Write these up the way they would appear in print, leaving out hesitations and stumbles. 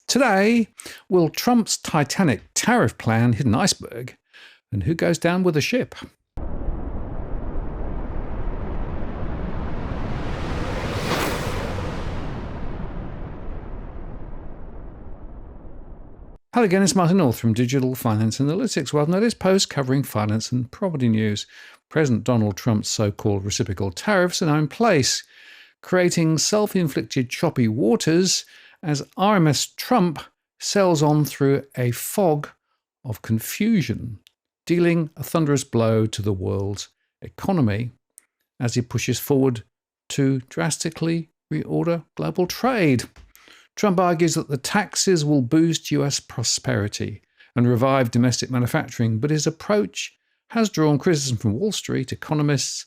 Today, will Trump's Titanic tariff plan hit an iceberg? And who goes down with the ship? Hello again, it's Martin North from Digital Finance Analytics. Welcome to this post covering finance and property news. President Donald Trump's so-called reciprocal tariffs are now in place, creating self-inflicted choppy waters as RMS Trump sails on through a fog of confusion, dealing a thunderous blow to the world's economy as he pushes forward to drastically reorder global trade. Trump argues that the taxes will boost US prosperity and revive domestic manufacturing, but his approach has drawn criticism from Wall Street, economists,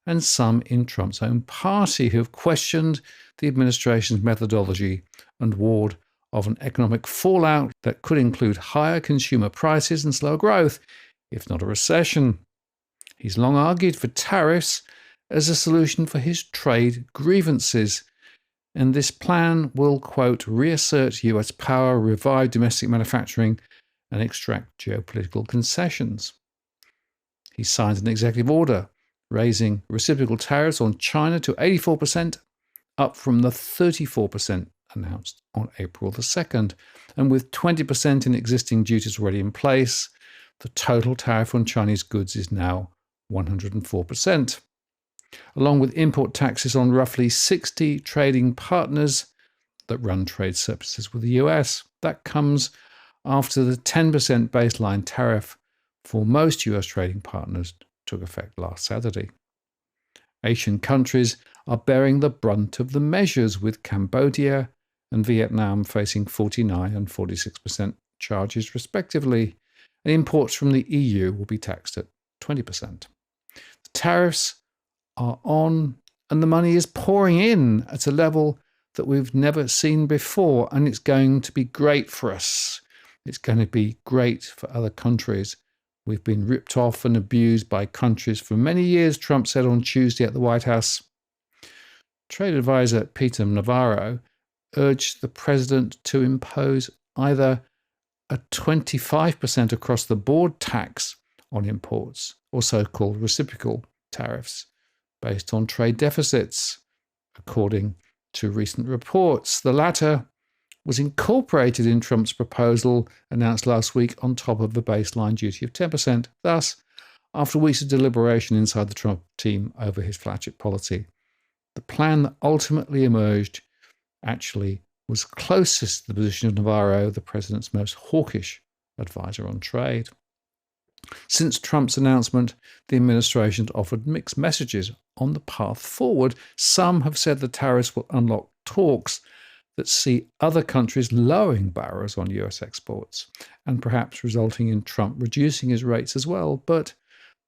and some in Trump's own party who have questioned the administration's methodology and warned of an economic fallout that could include higher consumer prices and slower growth, if not a recession. He's long argued for tariffs as a solution for his trade grievances, and this plan will, quote, reassert US power, revive domestic manufacturing, and extract geopolitical concessions. He signed an executive order raising reciprocal tariffs on China to 84%, up from the 34% announced on April the 2nd. And with 20% in existing duties already in place, the total tariff on Chinese goods is now 104%. Along with import taxes on roughly 60 trading partners that run trade surpluses with the US. That comes after the 10% baseline tariff for most US trading partners took effect last Saturday. Asian countries are bearing the brunt of the measures, with Cambodia and Vietnam facing 49% and 46% charges respectively, and imports from the EU will be taxed at 20%. The tariffs are on, and the money is pouring in at a level that we've never seen before, and it's going to be great for us. It's going to be great for other countries. We've been ripped off and abused by countries for many years, Trump said on Tuesday at the White House. Trade advisor Peter Navarro urged the president to impose either a 25% across-the-board tax on imports, or so-called reciprocal tariffs, based on trade deficits, according to recent reports. The latter was incorporated in Trump's proposal announced last week on top of the baseline duty of 10%. Thus, after weeks of deliberation inside the Trump team over his flagship policy, the plan that ultimately emerged actually was closest to the position of Navarro, the president's most hawkish advisor on trade. Since Trump's announcement, the administration offered mixed messages on the path forward. Some have said the tariffs will unlock talks that see other countries lowering barriers on US exports, and perhaps resulting in Trump reducing his rates as well. But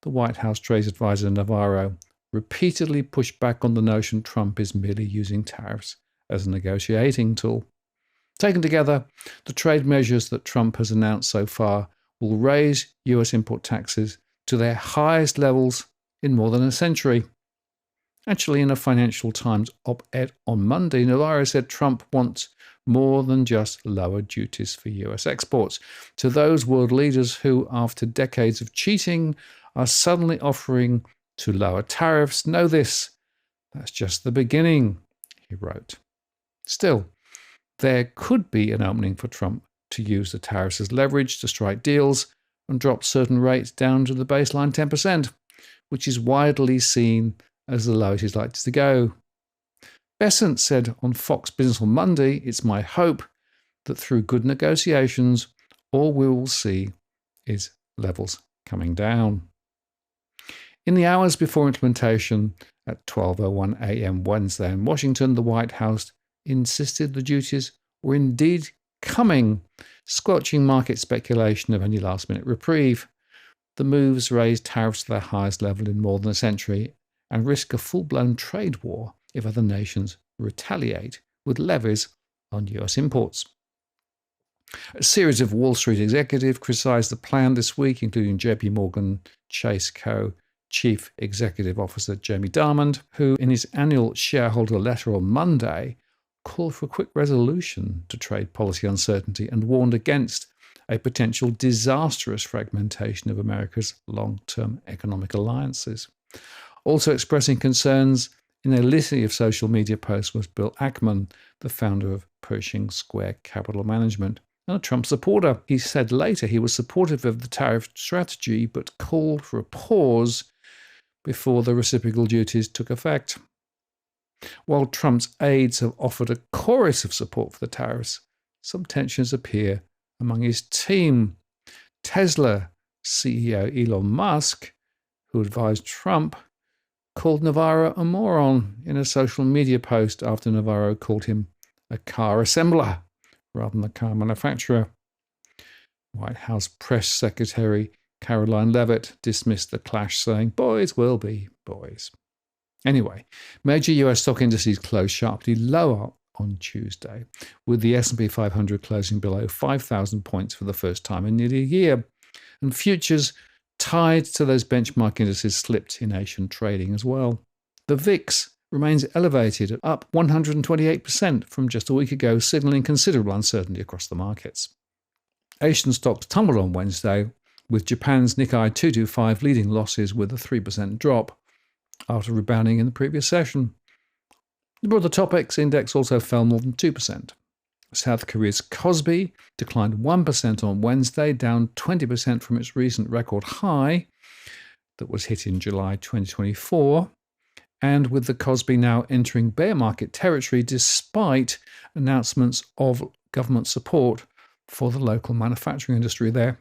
the White House trade advisor Navarro repeatedly pushed back on the notion Trump is merely using tariffs as a negotiating tool. Taken together, the trade measures that Trump has announced so far will raise US import taxes to their highest levels in more than a century. Actually, in a Financial Times op-ed on Monday, Navarro said Trump wants more than just lower duties for US exports. To those world leaders who, after decades of cheating, are suddenly offering to lower tariffs, know this: that's just the beginning, he wrote. Still, there could be an opening for Trump to use the tariffs as leverage to strike deals and drop certain rates down to the baseline 10%, which is widely seen as the lowest he's likely to go. Bessent said on Fox Business on Monday, "It's my hope that through good negotiations, all we will see is levels coming down." In the hours before implementation, at 12:01 a.m. Wednesday in Washington, the White House insisted the duties were indeed coming, squelching market speculation of any last-minute reprieve. The moves raised tariffs to their highest level in more than a century and risk a full-blown trade war if other nations retaliate with levies on US imports. A series of Wall Street executives criticized the plan this week, including JP Morgan Chase Co. Chief Executive Officer Jamie Dimon, who in his annual shareholder letter on Monday called for a quick resolution to trade policy uncertainty and warned against a potential disastrous fragmentation of America's long-term economic alliances. Also expressing concerns in a litany of social media posts was Bill Ackman, the founder of Pershing Square Capital Management, and a Trump supporter. He said later he was supportive of the tariff strategy, but called for a pause before the reciprocal duties took effect. While Trump's aides have offered a chorus of support for the tariffs, some tensions appear among his team. Tesla CEO Elon Musk, who advised Trump, called Navarro a moron in a social media post after Navarro called him a car assembler rather than a car manufacturer. White House Press Secretary Caroline Leavitt dismissed the clash, saying, "Boys will be boys." Anyway, major US stock indices closed sharply lower on Tuesday, with the S&P 500 closing below 5,000 points for the first time in nearly a year. And futures tied to those benchmark indices slipped in Asian trading as well. The VIX remains elevated, up 128% from just a week ago, signaling considerable uncertainty across the markets. Asian stocks tumbled on Wednesday, with Japan's Nikkei 225 leading losses with a 3% drop after rebounding in the previous session. The broader Topix index also fell more than 2%. South Korea's Kospi declined 1% on Wednesday, down 20% from its recent record high that was hit in July 2024, and with the Kospi now entering bear market territory despite announcements of government support for the local manufacturing industry there.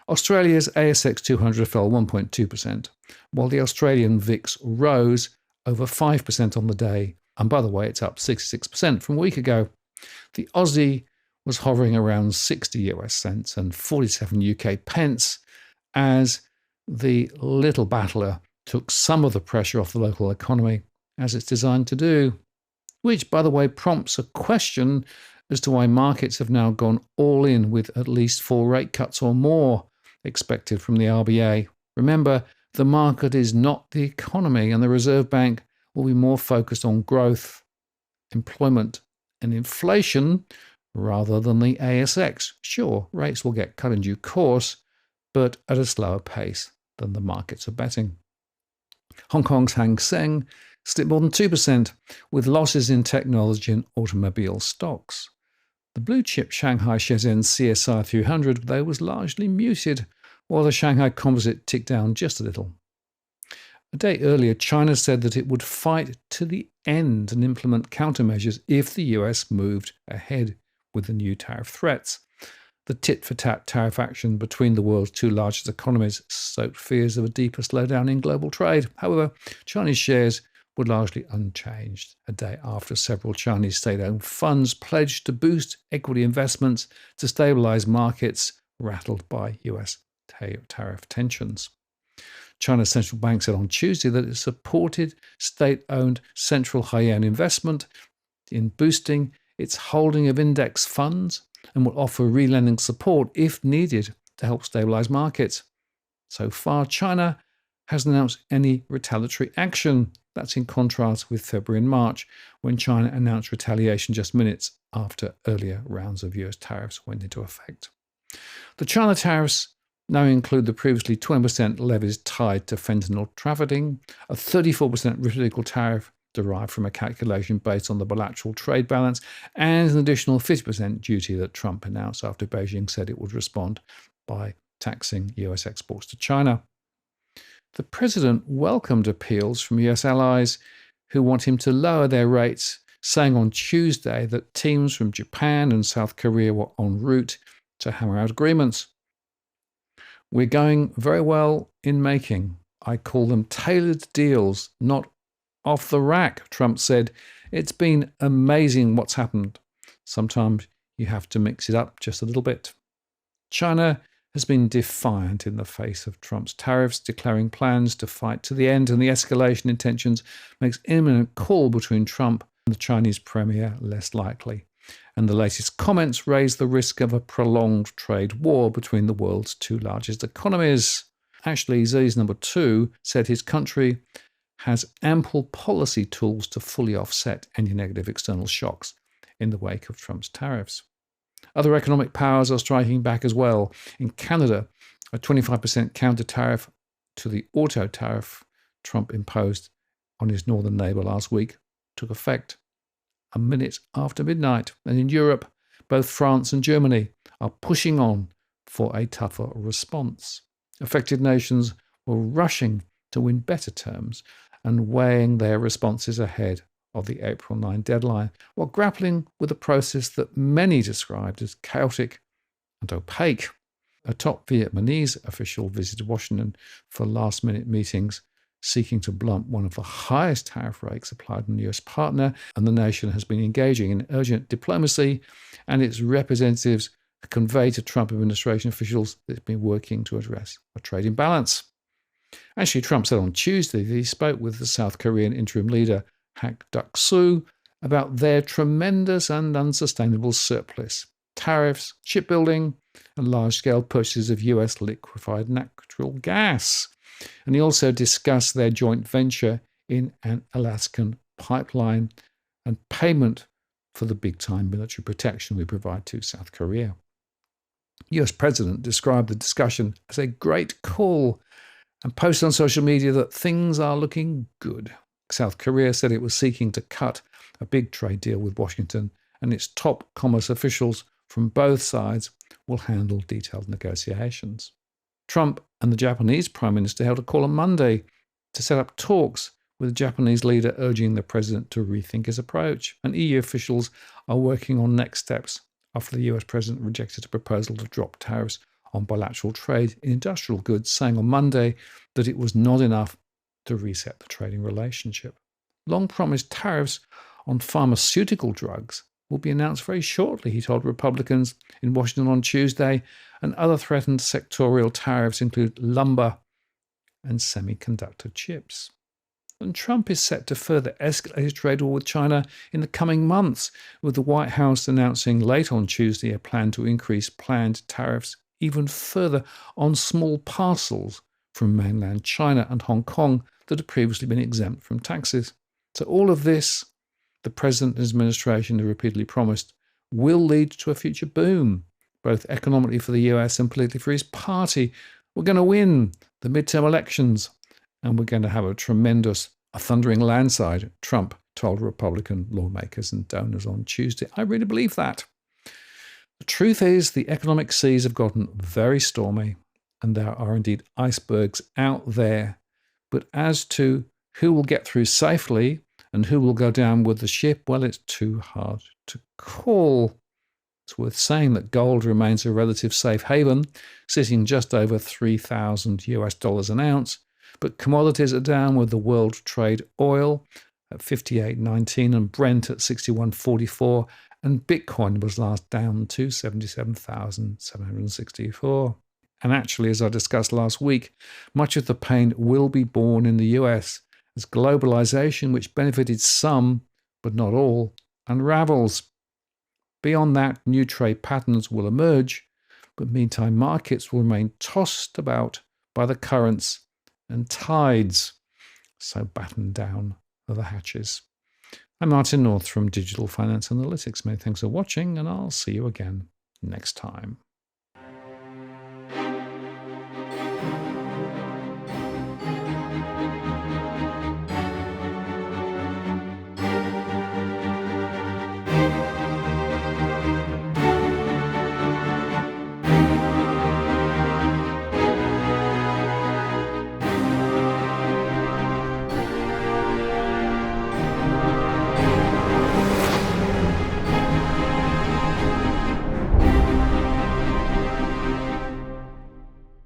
Australia's ASX 200 fell 1.2%, while the Australian VIX rose over 5% on the day. And by the way, it's up 66% from a week ago. The Aussie was hovering around 60 US cents and 47 UK pence as the little battler took some of the pressure off the local economy, as it's designed to do. Which, by the way, prompts a question as to why markets have now gone all in with at least 4 rate cuts or more expected from the RBA. Remember, the market is not the economy, and the Reserve Bank will be more focused on growth, employment, and inflation rather than the ASX. Sure, rates will get cut in due course, but at a slower pace than the markets are betting. Hong Kong's Hang Seng slipped more than 2%, with losses in technology and automobile stocks. The blue-chip Shanghai Shenzhen CSI 300, though, was largely muted, while the Shanghai Composite ticked down just a little. A day earlier, China said that it would fight to the end and implement countermeasures if the US moved ahead with the new tariff threats. The tit-for-tat tariff action between the world's two largest economies stoked fears of a deeper slowdown in global trade. However, Chinese shares were largely unchanged a day after several Chinese state-owned funds pledged to boost equity investments to stabilize markets rattled by US tariff tensions. China's central bank said on Tuesday that it supported state-owned central high-end investment in boosting its holding of index funds and will offer relending support if needed to help stabilize markets. So far, China hasn't announced any retaliatory action. That's in contrast with February and March, when China announced retaliation just minutes after earlier rounds of US tariffs went into effect. The China tariffs now include the previously 20% levies tied to fentanyl trafficking, a 34% reciprocal tariff derived from a calculation based on the bilateral trade balance, and an additional 50% duty that Trump announced after Beijing said it would respond by taxing US exports to China. The president welcomed appeals from US allies who want him to lower their rates, saying on Tuesday that teams from Japan and South Korea were en route to hammer out agreements. "We're going very well in making. I call them tailored deals, not off the rack," Trump said. "It's been amazing what's happened. Sometimes you have to mix it up just a little bit." China has been defiant in the face of Trump's tariffs, declaring plans to fight to the end, and the escalation in tensions makes imminent call between Trump and the Chinese premier less likely. And the latest comments raise the risk of a prolonged trade war between the world's two largest economies. Actually, Xi's number 2 said his country has ample policy tools to fully offset any negative external shocks in the wake of Trump's tariffs. Other economic powers are striking back as well. In Canada, a 25% counter tariff to the auto tariff Trump imposed on his northern neighbour last week took effect a minute after midnight. And in Europe, both France and Germany are pushing on for a tougher response. Affected nations were rushing to win better terms and weighing their responses ahead of the April 9 deadline, while grappling with a process that many described as chaotic and opaque. A top Vietnamese official visited Washington for last-minute meetings, seeking to blunt one of the highest tariff rates applied on the US partner, and the nation has been engaging in urgent diplomacy, and its representatives convey to Trump administration officials that it's been working to address a trade imbalance. Actually, Trump said on Tuesday that he spoke with the South Korean interim leader, Hak Duck-soo, about their tremendous and unsustainable surplus, tariffs, shipbuilding, and large-scale purchases of US liquefied natural gas. And he also discussed their joint venture in an Alaskan pipeline and payment for the big-time military protection we provide to South Korea. The US president described the discussion as a great call and posted on social media that things are looking good. South Korea said it was seeking to cut a big trade deal with Washington, and its top commerce officials from both sides will handle detailed negotiations. Trump and the Japanese Prime Minister held a call on Monday to set up talks with the Japanese leader, urging the president to rethink his approach. And EU officials are working on next steps after the US president rejected a proposal to drop tariffs on bilateral trade in industrial goods, saying on Monday that it was not enough to reset the trading relationship. Long-promised tariffs on pharmaceutical drugs will be announced very shortly, he told Republicans in Washington on Tuesday, and other threatened sectorial tariffs include lumber and semiconductor chips. And Trump is set to further escalate his trade war with China in the coming months, with the White House announcing late on Tuesday a plan to increase planned tariffs even further on small parcels from mainland China and Hong Kong that had previously been exempt from taxes. So all of this, the president and his administration have repeatedly promised, will lead to a future boom, both economically for the US and politically for his party. We're going to win the midterm elections, and we're going to have a thundering landslide, Trump told Republican lawmakers and donors on Tuesday. I really believe that. The truth is, the economic seas have gotten very stormy, and there are indeed icebergs out there. But as to who will get through safely and who will go down with the ship, well, it's too hard to call. It's worth saying that gold remains a relative safe haven, sitting just over $3,000 an ounce. But commodities are down, with the world trade oil at 58.19 and Brent at 61.44, and Bitcoin was last down to 77,764. And actually, as I discussed last week, much of the pain will be borne in the US as globalization, which benefited some, but not all, unravels. Beyond that, new trade patterns will emerge, but meantime, markets will remain tossed about by the currents and tides. So batten down the hatches. I'm Martin North from Digital Finance Analytics. Many thanks for watching, and I'll see you again next time.